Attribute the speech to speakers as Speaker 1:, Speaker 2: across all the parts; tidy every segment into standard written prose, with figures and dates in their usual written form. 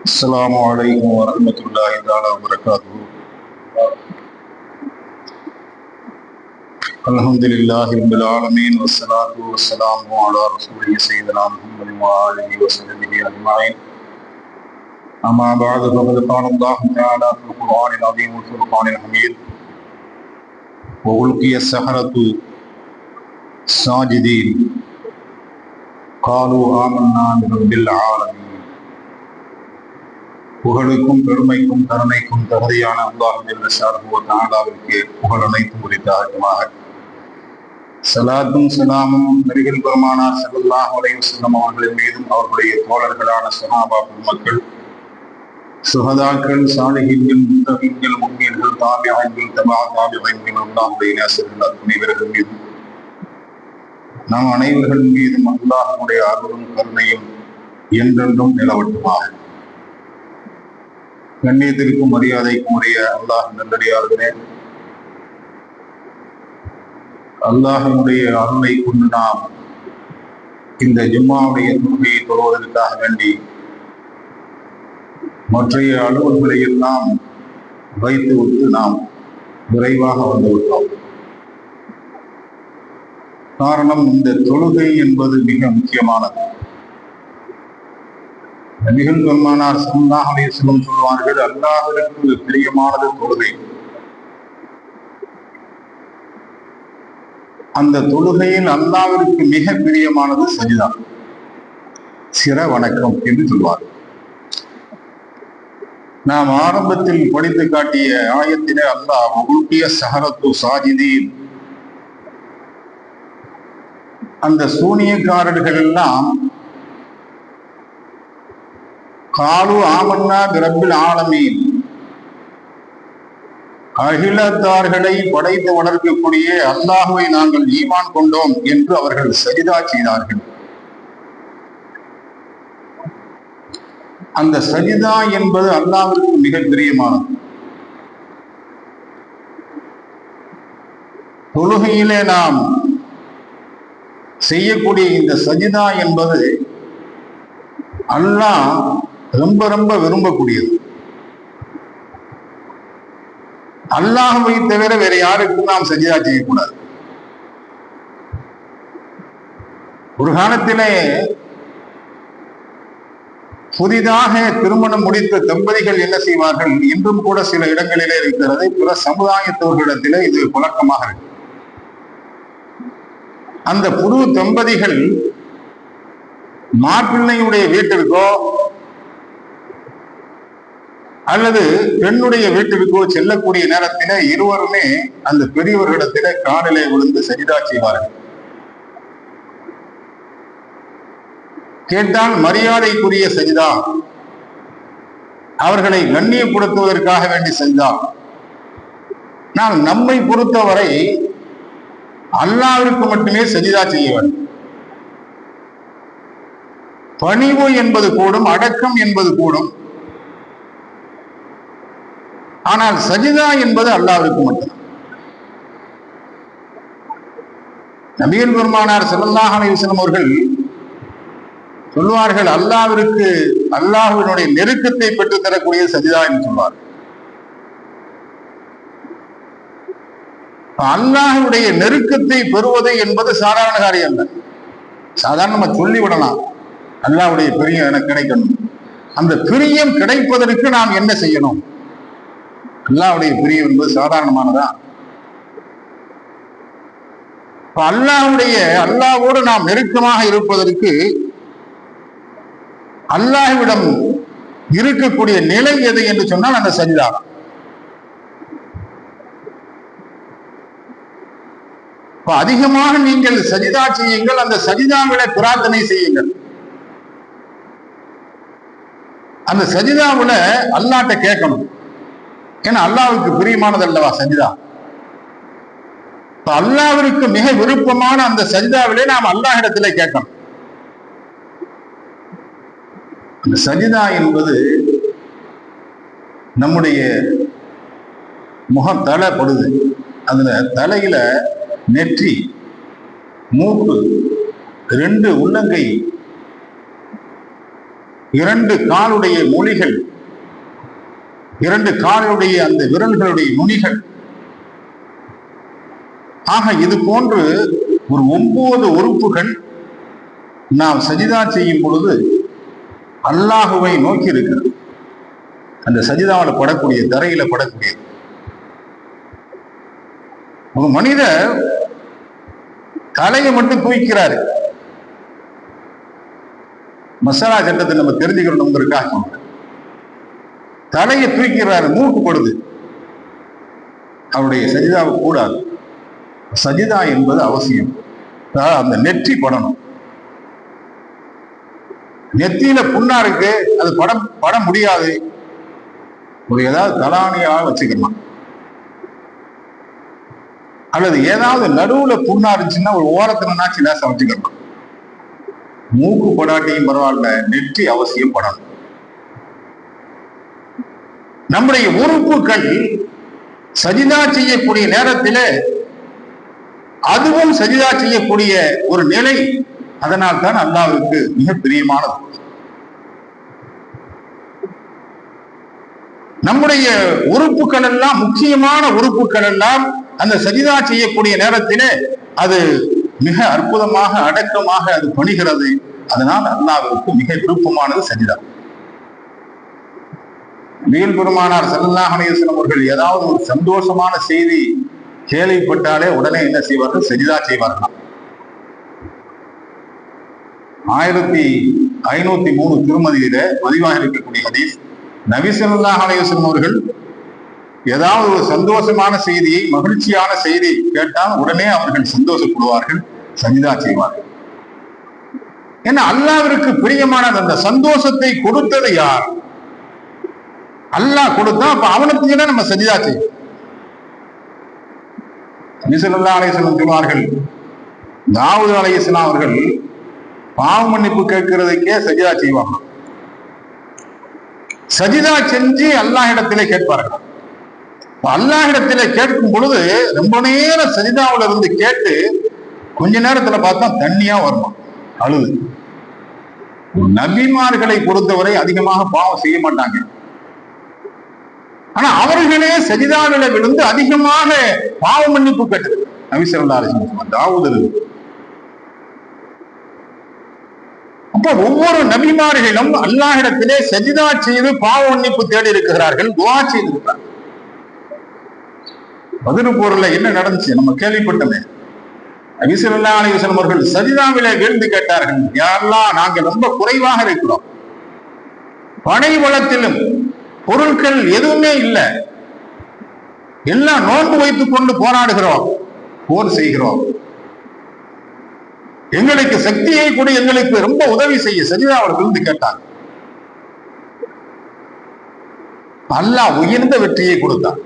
Speaker 1: السلام عليكم ورحمة الله تعالى وبركاته. الحمد لله رب العالمين والصلاة والسلام على رسوله سيدنا محمد وآله وصحبه أجمعين. أما بعد فقد قال الله تعالى في القرآن العظيم والفرقان الحميد: وألقي السحرة ساجدين قالوا آمنا برب العالمين. புகழுக்கும் பெருமைக்கும் கருணைக்கும் தகுதியான அல்லாஹ் ஜல்ல ஷானஹு வ தஆலாவிற்கு புகழ் அனைத்தும் உரித்தாகட்டுமாக. ஸலாத்தும் ஸலாமும் நபிகள் பெருமானார் ஸல்லல்லாஹு அலைஹி வஸல்லம் அவர்களின் மீதும் அவர்களுடைய தோழர்களான ஸஹாபா பெருமக்கள், சுஹதாக்கள், சாலிஹீன்கள், முத்தகீன்கள், முஃமின்கள், தாபிஈன்கள், தபா தாபிஈன்கள், அல்லாஹ்வுடைய நேசர்கள் அத்துணை பேர்கள் மீதும் நாம் அனைவர்கள் மீதும் அல்லாஹ்வுடைய அருளும் கருணையும் என்றென்றும் நிலவட்டுமாக. கண்ணியத்திற்கும் மரியாதைக்கும் உரிய அல்லாஹ் நல்லடியார்களே, அல்லாஹ்வுடைய அருளை கொண்டு நாம் இந்த ஜும்மாவுடைய தொழுகையை தொழுவதற்காக வேண்டி மற்றைய அலுவல்களை எல்லாம் வைத்துவிட்டு நாம் விரைவாக வந்துவிட்டோம். காரணம், இந்த தொழுகை என்பது மிக முக்கியமானது. நபிகள் பெருமானார் ஸல்லல்லாஹு அலைஹி வஸல்லம் சொல்வார்கள், அல்லாஹ்விற்கு பிரியமானது தொழுகை. அந்த தொழுகையில் அல்லாஹ்விற்கு மிக பிரியமானது சஜிதா, சிர வணக்கம் என்று சொல்வார். நாம் ஆரம்பத்தில் படித்து காட்டிய ஆயத்திலே அல்லாஹ் உல்கிய ஸஹரத்து சாஜிதீன், அந்த சூனியக்காரர்கள் எல்லாம் காலு ஆமன்னா பிரபில் ஆலமீன், அகிலத்தார்களை படைத்து வளர்க்கக்கூடிய அல்லாஹுவை நாங்கள் ஈமான் கொண்டோம் என்று அவர்கள் சஜிதா செய்தார்கள். அந்த சஜிதா என்பது அல்லாஹ்விற்கு மிக பிரியமானது. தொழுகையிலே நாம் செய்யக்கூடிய இந்த சஜிதா என்பது அல்லாஹ் ரொம்ப ரொம்ப விரும்பக்கூடியது. அல்லாஹ்வை தவிர வேற யாருக்கும் நாம் சஜிதா செய்யக்கூடாது. ஒரு காலத்திலே புதிதாக திருமணம் முடித்த தம்பதிகள் என்ன செய்வார்கள், இன்றும் கூட சில இடங்களிலே இருக்கிறது, பிற சமுதாயத்தவர்களிடத்திலே இது பழக்கமாக இருக்கு. அந்த புது தம்பதிகள் மாப்பிள்ளையுடைய வீட்டிற்கோ அல்லது பெண்ணுடைய வீட்டிற்கோ செல்லக்கூடிய நேரத்திலே இருவருமே அந்த பெரியவர்களிடத்திலே காலிலே விழுந்து சஜிதா செய்வார்கள். கேட்டால் மரியாதைக்குரிய சஜிதா, அவர்களை கண்ணியப்படுத்துவதற்காக வேண்டி சஜிதா. நான் நம்மை பொறுத்தவரை அல்லாஹ்விற்கு மட்டுமே சஜிதா செய்ய வேண்டும். பணிவு என்பது கூடும், அடக்கம் என்பது கூடும். ஆனால் சஜிதா என்பது அல்லாஹ்விற்கு மட்டும். நபிகள் பெருமானார் ஸல்லல்லாஹு அலைஹி வஸல்லம் அவர்கள் சொல்வார்கள், அல்லாஹ்விற்கு அல்லாஹ்வினுடைய நெருக்கத்தை பெற்றுத் தரக்கூடிய சஜிதா என்று சொல்வார். அல்லாஹ்வுடைய நெருக்கத்தை பெறுவது என்பது சாதாரண காரியம் அல்ல. சாதாரண நம்ம சொல்லிவிடலாம், அல்லாஹ்வுடைய பிரியம் எனக்கு கிடைக்கணும். அந்த பிரியம் கிடைப்பதற்கு நாம் என்ன செய்யணும்? அல்லாஹ்வுடைய பிரியம் என்பது சாதாரணமானதா? அல்லாஹ்வோடு நாம் நெருக்கமாக இருப்பதற்கு அல்லாஹ்விடம் இருக்கக்கூடிய நிலை எது என்று சொன்னால் அந்த சஜிதா. அதிகமாக நீங்கள் சஜிதா செய்யுங்கள், அந்த சஜிதாவில பிரார்த்தனை செய்யுங்கள். அந்த சஜிதாவுல அல்லாஹ்ட்ட கேட்கணும், ஏன்னா அல்லாஹ்வுக்கு பிரியமானது அல்லவா சஜிதா. அல்லாஹ்விற்கு மிக விருப்பமான அந்த சஜிதாவிலே நாம் அல்லாஹ் இடத்திலே கேட்கணும். அந்த சஜிதா என்பது நம்முடைய முகம் தலைப்படுது, அதுல தலையில நெற்றி, மூக்கு, 2 உள்ளங்கை, 2 காலுடைய மொழிகள், 2 காலுடைய அந்த விரல்களுடைய நுனிகள், ஆக இது போன்று ஒரு 9 உறுப்புகள் நாம் சஜிதா செய்யும் பொழுது அல்லாஹுவை நோக்கி இருக்கிறது. அந்த சஜிதாவில் படக்கூடிய, தரையில படக்கூடிய ஒரு மனிதர் தலையை மட்டும் தூக்கிறாரு. மசாலா சட்டத்தை நம்ம தெரிஞ்சுக்கணுங்கிறதுக்காக தலையை தூக்கிறாரு, மூக்கு படுது, அவருடைய சஜிதாவை கூடாது. சஜிதா என்பது அவசியம். அந்த நெற்றி படணும். நெத்தியில புண்ணா இருக்கு, அது பட முடியாது, ஒரு ஏதாவது தலானியாக வச்சுக்கலாம், அல்லது ஏதாவது நடுவுல புண்ணா இருந்துச்சுன்னா ஒரு ஓரத்தினாச்சு லேசா வச்சுக்கலாம். மூக்கு படாட்டியும் பரவாயில்ல, நெற்றி அவசியம் படணும். நம்முடைய உறுப்புகள் சஜிதா செய்யக்கூடிய நேரத்திலே அதுவும் சஜிதா செய்யக்கூடிய ஒரு நிலை. அதனால் தான் அல்லாஹ்வுக்கு மிக பிரியமானது. நம்முடைய உறுப்புகள் எல்லாம், முக்கியமான உறுப்புகள் எல்லாம் அந்த சஜிதா செய்யக்கூடிய நேரத்திலே அது மிக அற்புதமாக, அடக்கமாக அது பணிகிறது. அதனால் அல்லாஹ்வுக்கு மிக விருப்பமானது சஜிதா. நபிகள் பெருமானார் ஸல்லல்லாஹு அலைஹி வஸல்லம் அவர்கள் ஏதாவது ஒரு சந்தோஷமான செய்தி கேள்விப்பட்டாலே உடனே என்ன செய்வார்கள்? சஜிதா செய்வார்கள். 1503 திருமதியில பதிவாக இருக்கக்கூடிய ஹதீஸ், நபி ஸல்லல்லாஹு அலைஹி வஸல்லம் அவர்கள் ஏதாவது ஒரு சந்தோஷமான செய்தியை, மகிழ்ச்சியான செய்தி கேட்டால் உடனே அவர்கள் சந்தோஷப்படுவார்கள், சஜிதா செய்வார்கள். ஏன்னா அல்லாஹ்விற்கு பிரியமானது. அந்த சந்தோஷத்தை கொடுத்தது யார்? அல்லாஹ் கொடுத்தா, அப்ப அவனுக்கு நம்ம சஜிதா செய்யும். நபி ஸல்லல்லாஹு அலைஹி வஸல்லம் சொல்வார்கள், தாவூத் அலைஹிஸ்ஸலாம் அவர்கள் பாவ மன்னிப்பு கேட்கிறதுக்கே சஜிதா செய்வாங்க. சஜிதா செஞ்சு அல்லாஹ் இடத்திலே கேட்பார்கள். அல்லாஹ் இடத்திலே கேட்கும் பொழுது ரொம்ப நேரம் சஜிதாவில இருந்து கேட்டு கொஞ்ச நேரத்துல பார்த்தா தண்ணியா வரணும், அழுது. நபிமார்களை பொறுத்தவரை அதிகமாக பாவம் செய்ய மாட்டாங்க. ஆனா அவர்களே சஜிதாவில விழுந்து அதிகமாக பாவ மன்னிப்பு கேட்டு நபி ஸல்லல்லாஹு அலைஹி வஸல்லம் தாவூத். அப்ப ஒவ்வொரு நபிமார்களும் அல்லாஹ்விடத்திலே சஜிதா செய்து பாவ மன்னிப்பு தேடி இருக்கிறார்கள், துஆ செய்திருக்கிறார்கள். பதிரு போர்ல என்ன நடந்துச்சு நம்ம கேள்விப்பட்டோமே. நபி ஸல்லல்லாஹு அலைஹி வஸல்லம் அவர்கள் சஜிதாவிலே வீழ்ந்து கேட்டார்கள், யா அல்லாஹ், நாங்கள் ரொம்ப குறைவாக இருக்கிறோம், படை வளத்திலும் பொருட்கள் எதுவுமே இல்லை, எல்லாம் நோன்பு வைத்துக் கொண்டு போராடுகிறோம், போர் செய்கிறோம், எங்களுக்கு சக்தியை கூட, எங்களுக்கு ரொம்ப உதவி செய்ய. சஜிதா அவர்கள் இருந்து கேட்டார். அல்லாஹ் உயர்ந்த வெற்றியை கொடுத்தார்.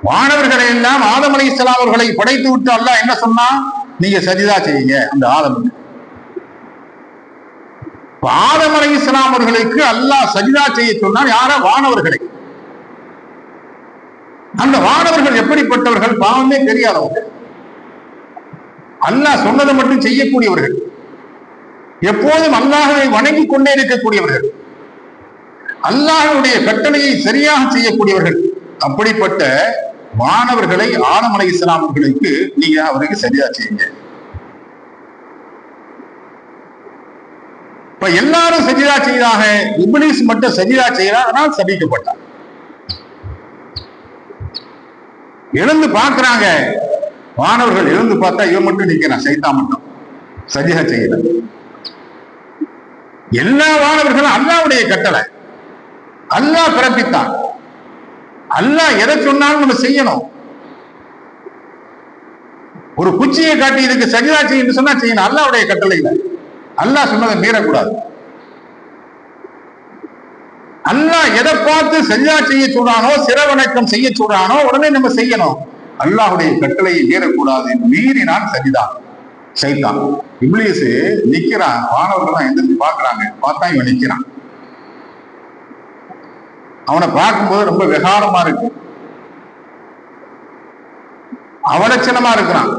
Speaker 1: வானவர்களை எல்லாம் ஆதம் அலைஹிஸ்ஸலாம் அவர்களை படைத்து விட்டு அல்லாஹ் என்ன சொன்னா? நீங்க சஜிதா செய்யுங்க அந்த ஆதம். ஆதம் அலைஹிஸ்ஸலாம் அவர்களுக்கு அல்லாஹ் சஜிதா செய்ய சொன்னார். யார? வானவர்களை. அந்த வானவர்கள் எப்படிப்பட்டவர்கள்? பாவமே தெரியாதவர்கள், அல்லாஹ் சொன்னதை மட்டும் செய்யக்கூடியவர்கள், எப்போதும் அல்லாஹ்வை வணங்கி கொண்டே இருக்கக்கூடியவர்கள், அல்லாஹ்வுடைய கட்டளையை சரியாக செய்யக்கூடியவர்கள். அப்படிப்பட்ட வானவர்களை ஆதம் அலைஹிஸ்ஸலாம் அவர்களுக்கு நீங்க அவருக்கு சரியா செய்யுங்க. இப்ப எல்லாரும் சஜிதா செய்தாக, இப்லீஸ் மட்டும் சஜிதா செய்யறார், ஆனால் சபிக்கப்பட்டார். எழுந்து பார்க்கிறாங்க வானவர்கள், எழுந்து பார்த்தா இவன் மட்டும் நிக்கிறான், சைத்தான் மட்டும் சஜிதா செய்யல. எல்லா வானவர்களும் அல்லாஹ்வுடைய கட்டளை, அல்லாஹ் பிறப்பித்தான். அல்லாஹ் எதை சொன்னாலும் நம்ம செய்யணும். ஒரு குச்சியை காட்டி இதுக்கு சஜிதா செய்யணும் சொன்னா செய்யணும், அல்லாஹ்வுடைய கட்டளை இல்லை. அல்லாஹ் சொன்னதை மீறக்கூடாது. அல்லாஹ் எதை பார்த்து சஜ்ஜா செய்ய சொல்றானோ, சிரவணக்கம் செய்ய சொல்றானோ உடனே நம்ம செய்யணும். அல்லாஹுடைய கட்டளையை மீறக்கூடாது. மீறினான் சஜிதா சைத்தான். இப்லீஸ் நிக்கிறான், மாணவர்கள் எந்திரிச்சு பாக்குறாங்க, பார்த்தா இவன் நிக்கிறான். அவனை பார்க்கும்போது ரொம்ப விகாரமா இருக்கு, அவலட்சணமா இருக்கிறான்,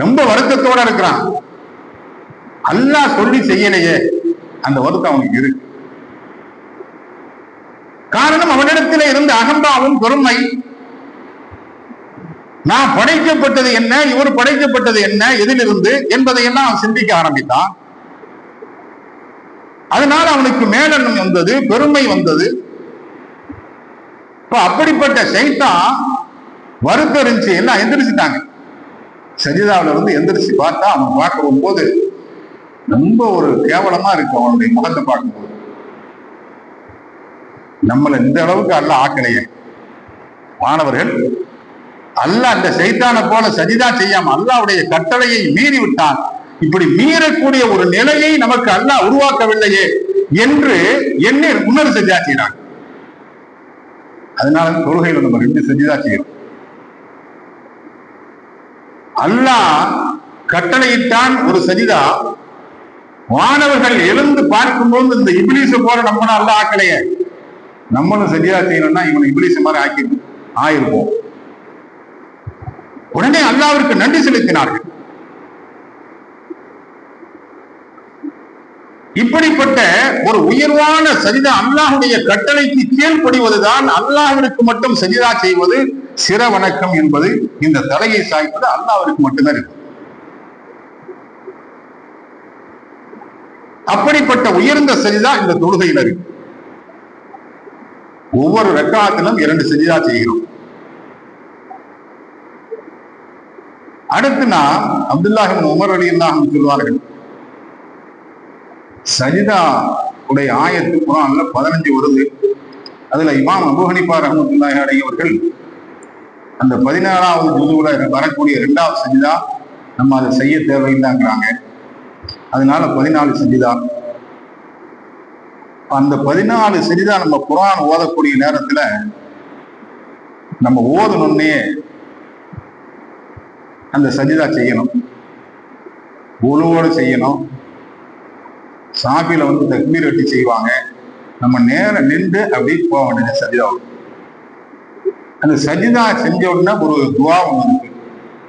Speaker 1: ரொம்ப வருத்தத்தோட இருக்கிறான். அல்லாஹ் சொல்லி செய்யலையே, அந்த வருத்தம் அவனுக்கு இருக்கு. காரணம், அவனிடத்தில் இருந்த அகம்பாவும் பெருமை. நான் படைக்கப்பட்டது என்ன, இவர் படைக்கப்பட்டது என்ன, எதிலிருந்து என்பதையெல்லாம் அவன் சிந்திக்க ஆரம்பித்தான். அதனால அவனுக்கு மேலெண்ணம் வந்தது, பெருமை வந்தது. இப்ப அப்படிப்பட்ட சைத்தான் வருத்தம் இருந்துச்சு, எல்லாம் எந்திரிச்சுட்டாங்க. சஜிதாவில இருந்து எந்திரிச்சு பார்த்தா அவன் பார்க்கும் போது ரொம்ப ஒரு கேவலமா இருக்கு. அவனுடைய முகத்தை பார்க்கும்போது நம்மள இந்த அளவுக்கு அல்ல ஆக்கலையே. மாணவர்கள், அல்ல அந்த சைத்தானை போல சஜிதா செய்யாம அல்லாஹ்வுடைய கட்டளையை மீறி விட்டான். இப்படி மீறக்கூடிய ஒரு நிலையை நமக்கு அல்லாஹ் உருவாக்கவில்லையே என்று எண்ணி முன்னர் சஜிதா செய்யறாங்க. அதனால தொழுகையில நம்ம 2 சஜிதா செய்யறோம். அல்லாஹ் கட்டளையிட்டான் ஒரு சஜிதா. மாணவர்கள் எழுந்து பார்க்கும்போது இந்த இப்லீஸ போல நம்மளும் அல்லாஹ் ஆக்கலையே, நம்மளும் சஜிதா செய்யணும்னா இவனை இப்லீஸ் மாதிரி ஆயிருப்போம். உடனே அல்லாஹ்விற்கு நன்றி செலுத்தினார்கள். இப்படிப்பட்ட ஒரு உயர்வான சஜிதா, அல்லாஹ்வுடைய கட்டளைக்கு கீழ்ப்படிவதுதான், அல்லாஹ்விற்கு மட்டும் சஜிதா செய்வது சிர வணக்கம் என்பது. இந்த தலையை சாய்ப்பது அல்லாஹ்விற்கு மட்டும்தான் இருக்கு. அப்படிப்பட்ட உயர்ந்த சஜிதா இந்த தொழுகையில் இருக்கு. ஒவ்வொரு ரக்காத்திலும் 2 சஜிதா செய்கிறோம். அடுத்து நாம் அப்துல்லாஹ் இப்னு உமர் ரலியல்லாஹு அன்ஹு சொல்வார்கள், சஜிதா உடைய ஆயத்து குர்ஆன்ல 15 வருது. அதுல இமாம் அபூ ஹனீஃபா ரஹ்மத்துல்லாஹி அலைஹி அவர்கள் அந்த 16வது ஜுதுவுல வரக்கூடிய 2வது சஜிதா நம்ம அதை செய்ய தேவையில்லைங்கிறாங்க. அதனால 14 சஜிதா. அந்த 14 சஜிதா நம்ம குர்ஆன் ஓதக்கூடிய நேரத்துல நம்ம ஓதணும்னே அந்த சஜிதா செய்யணும், ஒழுவோடு செய்யணும். சாபியில வந்து தக்பீர் வெட்டி செய்வாங்க, நம்ம நேரம் நின்று அப்படி போக வேண்டியது சஜிதா. அந்த சஜிதா செஞ்ச உடனே ஒரு துவா ஒன்று இருக்கு.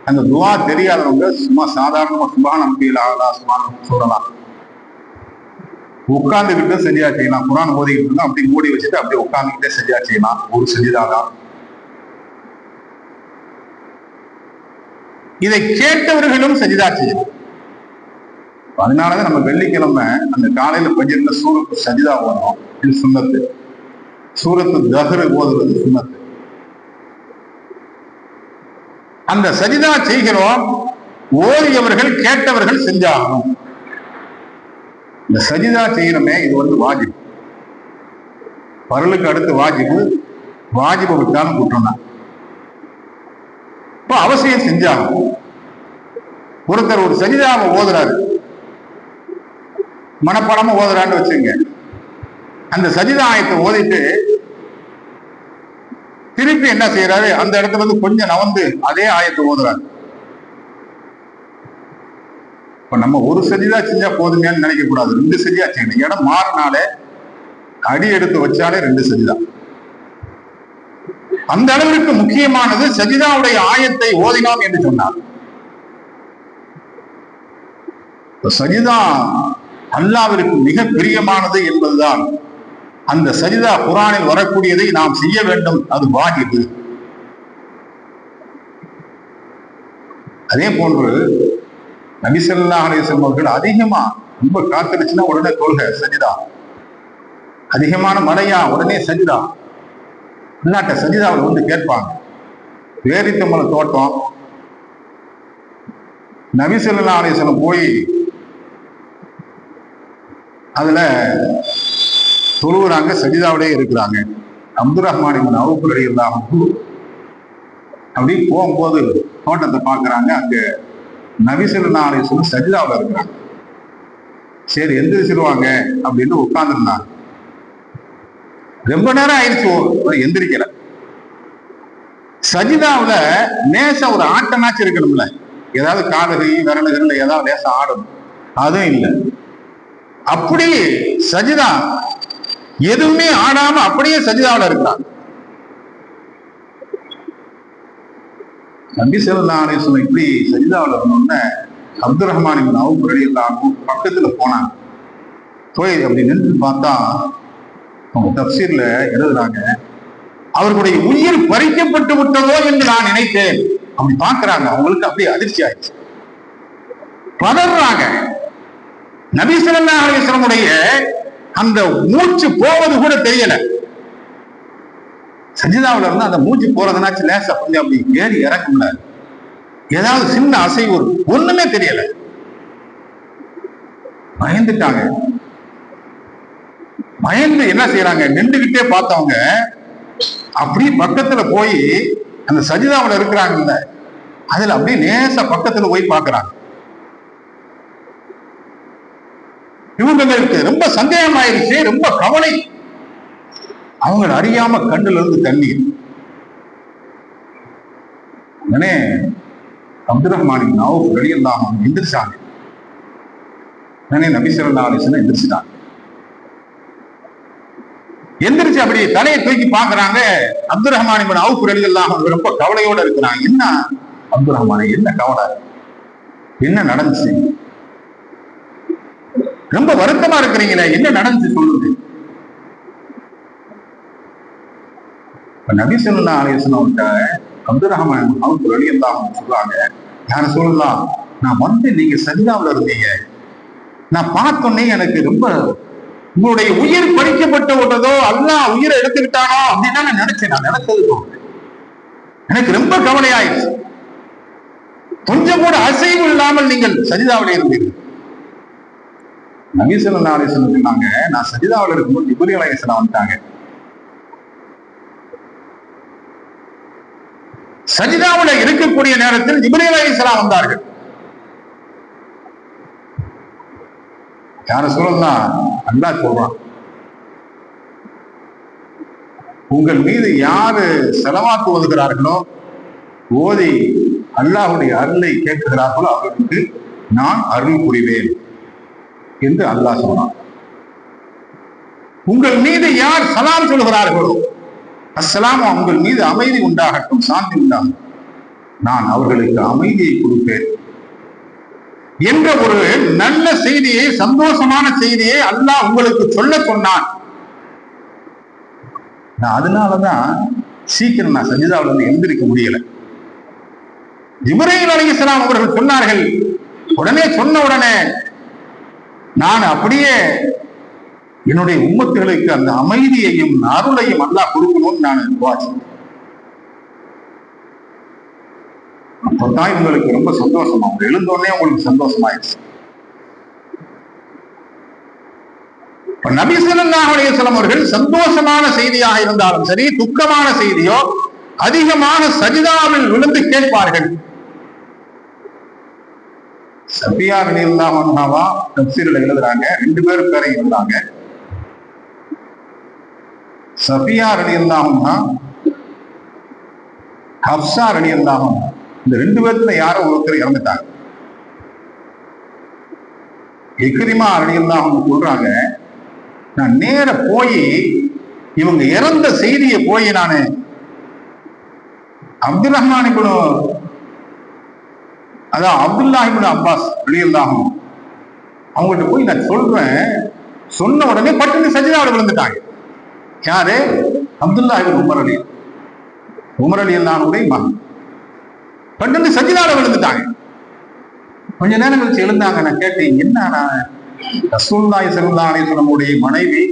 Speaker 1: அந்த துவா தெரியாதவங்க சும்மா சாதாரணமா சுபான் அம்பியில் ஆகலாம், சுபான் சொல்லலாம், உட்கார்ந்துக்கிட்டு சஜிதா செய்யலாம். குர்ஆன் ஓதிக்கிட்டு இருந்தா அப்படி மூடி வச்சுட்டு அப்படியே உட்கார்ந்துக்கிட்டே சஜிதா செய்யலாம். ஒரு சஜிதா தான். இதை கேட்டவர்களும் சஜிதா செய்யணும். அதனாலதான் நம்ம வெள்ளிக்கிழமை அந்த காலையில பஜ்ர்ல சூரத்து சஜிதா ஓதுறோம். இது சுன்னத்து. சூரத்து தஹ்ர் ஓதுறது சுன்னத்து. அந்த சஜிதா செய்கிறோம், ஓதியவர்கள் கேட்டவர்கள் செஞ்சாகணும். இந்த சஜிதா செய்யணுமே, இது வந்து வாஜிப். பரலுக்கு அடுத்து வாஜிபு, வாஜிபை விட்டாலும் குற்றம்தான். இப்ப அவசியம் செஞ்சாகணும். ஒருத்தர் ஒரு சஜிதாவை ஓதுறாரு, மனப்பாடமா ஓதுறான்னு வச்சுங்க. அந்த சஜிதா ஆயத்தை ஓதிட்டு திருப்பி என்ன செய்யறாரு, அந்த இடத்துல இருந்து கொஞ்சம் நவந்து அதே ஆயத்தை ஓதுறாரு. இப்ப நம்ம ஒரு சஜிதா செஞ்சா போதுங்கன்னு நினைக்க கூடாது, 2 சஜிதா செய்யணும். இடம் மாறினாலே அடி எடுத்து வச்சாலே 2 சஜிதா. அந்த அளவிற்கு முக்கியமானது சஜிதாவுடைய ஆயத்தை ஓதினோம் என்று சொன்னார். சஜிதா அல்லாஹ்விற்கு மிக பிரியமானது என்பதுதான். அந்த சஜிதா குர்ஆனில் வரக்கூடியதை நாம் செய்ய வேண்டும், அது வாஜிபு. அதே போன்று நபி ஸல்லல்லாஹு அலைஹி வஸல்லம் அவர்கள் அதிகமா ரொம்ப காத்திருச்சுன்னா உடனே தொழுகை சஜிதா, அதிகமான மழையா உடனே சஜிதா. இல்லாட்ட சஜிதாவில் வந்து கேட்பாங்க. பேரித்தம்பள தோட்டம், நபி ஸல்லல்லாஹு அலைஹி வஸல்லம் போய் அதுல தொழுவுறாங்க, சஜிதாவிலே இருக்கிறாங்க. அப்துர் ரஹ்மான் இப்னு அவுஃப் ரலியல்லாஹு அன்ஹு அப்படி போகும்போது தோட்டத்தை பார்க்கறாங்க. அங்க நபி ஸல்லல்லாஹு அலைஹி வஸல்லம் சஜிதாவில் இருக்கிறாங்க. சரி எந்திரிச்சிருவாங்க அப்படின்னு உட்கார்ந்துருந்தாங்க. ரொம்ப நேரம் ஆயிடுச்சு, எந்திரிக்கல. சஜிதாவுல நேச ஒரு ஆட்டமாச்சு இருக்கணும்ல, ஏதாவது காலகை விரலுகள்ல ஏதாவது லேச ஆடும், அதுவும் இல்லை. அப்படி சஜிதா எதுவுமே ஆடாம அப்படியே சஜிதாவுல இருக்கிறாங்க. நபி ஸல்லல்லாஹு அலைஹி வஸல்லம் இப்படி சஜிதாவுல இருந்தோம்னா அப்துல் ரஹ்மான் இப்னு அவுஃப் ரலியல்லாஹு பக்கத்துல போனாங்க. போய் அப்படி நின்று பார்த்தா அவங்க தஃசீர்ல எழுதுறாங்க, அவர்களுடைய உயிர் பறிக்கப்பட்டு விட்டதோ என்று நான் நினைத்தேன். அப்படி பார்க்கிறாங்க, அவங்களுக்கு அப்படியே அதிர்ச்சி ஆயிடுச்சு, பதறாங்க. நபி ஸல்லல்லாஹு அலைஹி வஸல்லமுடைய அந்த மூச்சு போவது கூட தெரியல. சஜிதாவுல இருந்து அந்த மூச்சு போறதுனாச்சு லேசா கொஞ்சம் அப்படி ஏறி இறக்கும்ல, ஏதாவது சின்ன அசைவு ஒண்ணுமே தெரியல. பயந்துட்டாங்க. பயந்து என்ன செய்யறாங்க, நின்றுகிட்டே பார்த்தவங்க அப்படியே பக்கத்துல போய் அந்த சஜிதாவுல இருக்கிறாங்கல்ல, அதுல அப்படியே நேச பக்கத்துல போய் பார்க்கறாங்க. இவங்களுக்கு ரொம்ப சந்தேகம் ஆயிடுச்சு, ரொம்ப கவலை. அவங்களை அறியாம கண்ணுல இருந்து தண்ணீர். உடனே அப்துல் ரஹ்மான் இப்னு அவுஃப் ரலியல்லாஹு அன்ஹு எந்திரிச்சாங்க. உடனே நபி ஸல்லல்லாஹு அலைஹி வஸல்லம் எந்திரிச்சிட்டாங்க. எந்திரிச்சு அப்படி தலையை தூக்கி பாக்குறாங்க. அப்துல் ரஹ்மான் இப்னு அவுஃப் ரலியல்லாஹு அன்ஹு ரொம்ப கவலையோட இருக்கிறாங்க. என்ன அப்துல் ரஹ்மான், என்ன கவலை, என்ன நடந்துச்சு, ரொம்ப வருத்தமா இருக்கிறீங்களே, என்ன நடந்துச்சு சொல்லுங்க. நபி ஸல்லல்லாஹு அலைஹி வஸல்லம் அப்துல் ரஹ்மான் அவுஃப் ரலியல்லாஹு அன்ஹு சொல்றாங்க, யார சொல்லலாம், நான் வந்து நீங்க சஜிதாவுல இருந்தீங்க, நான் பார்த்தோன்னே எனக்கு ரொம்ப உங்களுடைய உயிர் பறிக்கப்பட்டு விட்டதோ, அல்லாஹ் உயிரை எடுத்துக்கிட்டானோ அப்படின்னு நான் நினைச்சேன். நான் நினைச்சது எனக்கு ரொம்ப கவலையாயிடுச்சு. கொஞ்சம் கூட அசைவு இல்லாமல் நீங்கள் சஜிதாவில இருந்தீர்கள். நபி ஸல்லல்லாஹு அலைஹி வஸல்லம் சொன்னாங்க, நான் சஜிதாவுல இருக்கும்போது ஜிப்ரீல் அலைஹிஸ்ஸலாம் வந்துட்டாங்க. சஜிதாவுல இருக்கக்கூடிய நேரத்தில் ஜிப்ரீல் அலைஹிஸ்ஸலாம் வந்தார்கள். யார சொல்லலாம், அல்லாஹ் சொல்றான், உங்கள் மீது யாரு ஸலவாத் ஓதுகிறார்களோ, ஓதி அல்லாஹ்வுடைய அருளை கேட்கிறார்களோ அவர்களுக்கு நான் அருள் புரிவேன் என்று அல்லாஹ் சொல்றான். உங்கள் மீது யார் சலாம் சொல்கிறார்களோ, அஸ்ஸலாம், உங்கள் மீது அமைதி உண்டாகட்டும், சாந்தி உண்டாகும், நான் அவர்களுக்கு அமைதியை கொடுப்பேன் என்ற ஒரு நல்ல செய்தியை, சந்தோஷமான செய்தியை அல்லாஹ் உங்களுக்கு சொல்ல சொன்னான். அதனாலதான் சீக்கிரம் நான் சஜிதாவுல இருந்து எந்திரிக்க முடியல. ஜிப்ரீல் அலைஹிஸ்ஸலாம் அவர்கள் சொன்னார்கள். உடனே சொன்ன உடனே நான் அப்படியே என்னுடைய உம்மத்துகளுக்கு அந்த அமைதியையும் அருளையும் அல்லாஹ் கொடுக்கணும்னு நான் துஆ செய்தேன். அப்பதான் உங்களுக்கு ரொம்ப சந்தோஷமா, எழுந்தோடனே உங்களுக்கு சந்தோஷமாயிடுச்சு. நபி ஸல்லல்லாஹு அலைஹி வஸல்லம் அவர்கள் சந்தோஷமான செய்தியாக இருந்தாலும் சரி, துக்கமான செய்தியோ அதிகமாக சஜிதாவில் விழுந்து கேட்பார்கள். சஃபியா ரலியல்லாஹு அன்ஹா தஃசீர்ல எழுதுறாங்க, ரெண்டு பேரும் பேரை எழுதுறாங்க. சஃபியா ரலியல்லாஹு அன்ஹா, ஹப்ஸா ரலியல்லாஹு அன்ஹா, இந்த ரெண்டு பேர்த்துல யாரோ ஒருத்தர் இறந்துட்டாங்க. இக்ரிமா ரலியல்லாஹு அன்ஹு சொல்றாங்க, நான் நேர போய் இவங்க இறந்த செய்தியை போய் நானு அப்துல் ரஹ்மான் இப்னு, அதான் அப்துல்லாஹ் இப்னு அப்பாஸ் ரலியல்லாஹு அன்ஹு அவங்கள்ட்ட போய் நான் சொல்றேன். சொன்ன உடனே பட்டுன்னு சஜிதாவுல விழுந்துட்டாங்க. யாரு? அப்துல்லாஹ் இப்னு உமர் ரலியல்லாஹுடைய மகன். பட்டுன்னு சஜிதாவுல விழுந்துட்டாங்க. கொஞ்ச நேரம் கழிச்சு எழுந்தாங்க. நான் கேட்டேன், என்ன, நான் ரசூலுல்லாஹி ஸல்லல்லாஹு அலைஹி வஸல்லம் மனைவி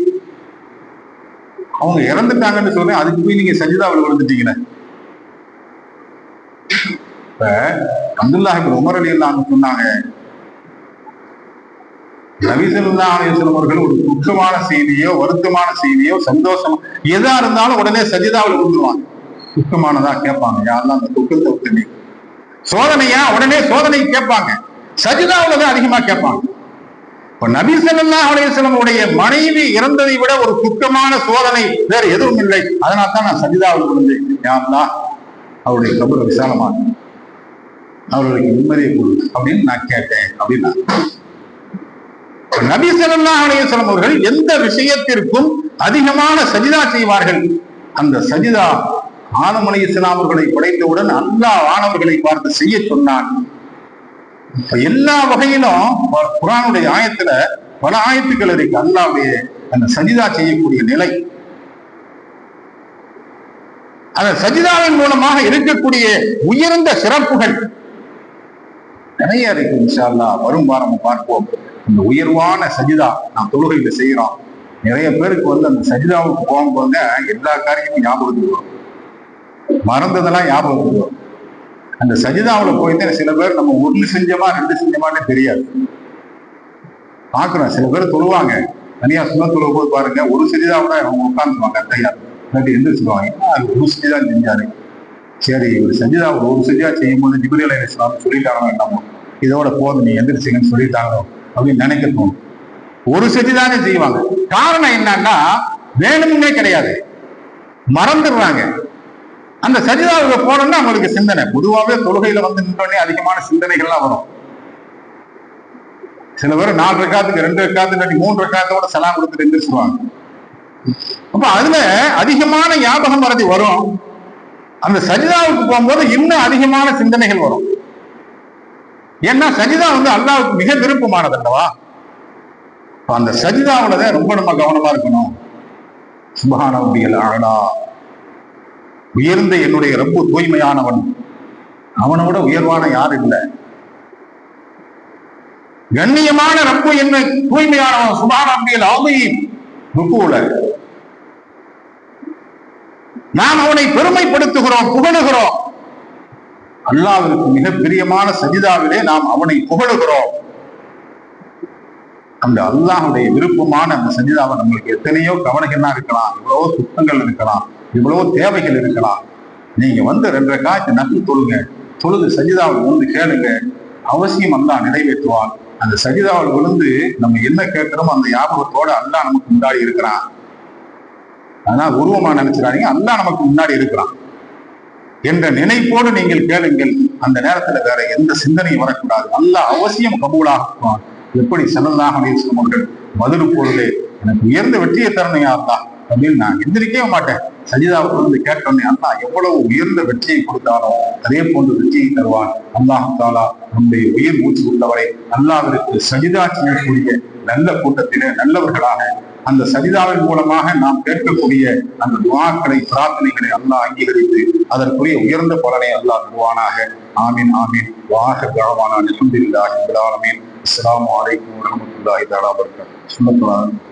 Speaker 1: அவங்க இறந்துட்டாங்கன்னு சொல்றேன், அதுக்கு போய் நீங்க சஜிதாவுல விழுந்துட்டீங்க. இப்ப அப்துல்லாஹ் இப்னு உமர் ரலியல்லாஹு அன்ஹு சொன்னாங்க, நபி ஸல்லல்லாஹு அலைஹி வஸல்லம் அவர்கள் ஒரு துக்கமான செய்தியோ வருத்தமான செய்தியோ சந்தோஷம் எதா இருந்தாலும் உடனே சஜிதாவுல விழுந்துருவாங்க. துக்கமானதா கேட்பாங்க, யாரெல்லாம் அந்த துக்கத்தை விட்டு, சோதனையா உடனே சோதனை கேட்பாங்க, சஜிதாவுல தான் அதிகமா கேட்பாங்க. இப்ப நபி ஸல்லல்லாஹு அலைஹி வஸல்லம் உடைய மனைவி இறந்ததை விட ஒரு குற்றமான சோதனை வேற எதுவும் இல்லை. அதனால தான் நான் சஜிதாவில் விழுந்து, யா அல்லாஹ் அவருடைய கபரை விசாலமாக அவர்களுக்கு நிம்மதியை கொடு அப்படின்னு நான் கேட்டேன் அப்படின்னா, நபி ஸல்லல்லாஹு அலைஹி வஸல்லம் அவர்கள் எந்த விஷயத்திற்கும் அதிகமான சஜிதா செய்வார்கள். அந்த சஜிதா ஆதம் அலைஹிஸ்ஸலாம் அவர்களை படைத்தவுடன் அல்லாஹ் வானவர்களை பார்த்து செய்ய சொன்னான். எல்லா வகையிலும் குர்ஆனுடைய ஆயத்துல பல ஆயத்துக்கள் இருக்கு அல்லாஹ்வுடைய அந்த சஜிதா செய்யக்கூடிய நிலை. அந்த சஜிதாவின் மூலமாக இருக்கக்கூடிய உயர்ந்த சிறப்புகள் நிறைய இருக்கு. இன்ஷா அல்லாஹ் வரும் வாரம் பார்ப்போம். இந்த உயர்வான சஜிதா நாம் தொழுகையில செய்யறோம். நிறைய பேருக்கு அந்த சஜிதாவுக்கு போகும்போது எல்லா காரியமும் ஞாபகத்துக்கு வரும், மறந்ததெல்லாம் ஞாபகத்துக்கு வரும். அந்த சஜிதாவுல போயிட்டு சில பேர் நம்ம ஒண்ணு செஞ்சோமா ரெண்டு செஞ்சோமான்னு தெரியாது. பாக்குறோம் சில பேர் தொழுவாங்க, தனியா சுண்ணத் தொழுவ போது பாருங்க, ஒரு சஜிதாவோட அவங்க உட்காந்துருவாங்க கையா இல்லாட்டி எந்திரிச்சுருவாங்க. அது ஒரு சஜிதா செஞ்சாரு, சரி ஒரு சஜிதா ஒரு சஜிதா செய்யும் போது ஜிப்ரீல் அலைஹிஸ்ஸலாம் சொல்லிட்டாங்களோ என்னமோ, இதோட போதும் நீ எந்திரிச்சிங்கன்னு சொல்லிட்டாங்களோ அப்படின்னு நினைக்க தோணும். ஒரு சஜிதானே செய்வாங்க. காரணம் என்னன்னா வேணும்னே கிடையாது, மறந்துடுறாங்க. அந்த சஜிதாவுக்கு போனோம்னா அவங்களுக்கு சிந்தனை, பொதுவாகவே தொழுகையில நின்றோடனே அதிகமான சிந்தனைகள்லாம் வரும். சில பேர் 4 ரக்காத்துக்கு 2 ரக்காத்து இல்லாட்டி 3 ரக்காத்தோட சலாம் கொடுத்துட்டு எந்திரிச்சுருவாங்க. அப்ப அதுல அதிகமான ஞாபகம் வரது வரும். அந்த சஜிதாவுக்கு போகும்போது இன்னும் அதிகமான சிந்தனைகள் வரும். ஏன்னா சஜிதா அல்லாஹ்வுக்கு மிக விருப்பமானது அல்லவா. அந்த சஜிதாவுலதான் ரொம்ப நம்ம கவனமா இருக்கணும். சுப்ஹான ரப்பியல் அலா, உயர்ந்த என்னுடைய ரப்பு தூய்மையானவன், அவனோட உயர்வான யார் இல்லை. கண்ணியமான ரப்பு என்ன தூய்மையானவன், சுப்ஹான ரப்பியல் அலீம். ருக்குல நாம் அவனை பெருமைப்படுத்துகிறோம், புகழுகிறோம். அல்லாஹ்விற்கு மிக பிரியமான சஜிதாவிலே நாம் அவனை புகழுகிறோம். அந்த அல்லாஹ்வுடைய விருப்பமான அந்த சஜிதாவை நம்மளுக்கு எத்தனையோ கவலைகள்லாம் இருக்கலாம், இவ்வளவோ துக்கங்கள் இருக்கலாம், இவ்வளவோ தேவைகள் இருக்கலாம். நீங்க 2 ரக்காத் நஃபில் தொழுங்க, தொழுது சஜிதாவில் கேளுங்க, அவசியம் அல்லாஹ் நிறைவேற்றுவான். அந்த சஜிதாவில் விழுந்து நம்ம என்ன கேட்கிறோமோ அந்த ஞாபகத்தோட அல்லாஹ் நமக்கு முன்னாடி இருக்கிறான். அதனால உருவமா நினைச்சிடாதீங்க, அல்லாஹ் நமக்கு முன்னாடி இருக்கிறான் என்ற நினைப்போடு நீங்கள் கேளுங்கள். அந்த நேரத்துல வேற எந்த சிந்தனையும் வரக்கூடாது. அல்லாஹ் அவசியம் கபூலாகுவான். எப்படி ஸல்லல்லாஹு அலைஹி வஸல்லம் அவர்கள் மதுரை பொருளே எனக்கு உயர்ந்த வெற்றியை தரணும் யா அல்லாஹ் அப்படின்னு நான் எந்திரிக்கவே மாட்டேன். சஜிதாவுக்கு கேட்டோன்னே அல்லாஹ் எவ்வளவு உயர்ந்த வெற்றியை கொடுத்தாலும் அதே போன்று வெற்றியை தருவான். அல்லாஹ் தஆலா நம்முடைய உயிர் மூச்சு உள்ளவரை அல்லாஹ்விற்கு சஜிதா செய்யக்கூடிய நல்ல கூட்டத்திலே நல்லவர்களாக, அந்த சஜிதாவின் மூலமாக நாம் கேட்கக்கூடிய அந்த துஆக்களை பிரார்த்தனைகளை அல்லாஹ் அங்கீகரித்து அதற்குரிய உயர்ந்த பலனை அல்லாஹ் தருவானாக. ஆமீன் ஆமீன். வாஹிர் தஅவானா அல்ஹம்துலில்லாஹி ரப்பில் ஆலமீன். அஸ்ஸலாமு அலைக்கும் வரஹ்மத்துல்லாஹி தஆலா வபரகாத்துஹு.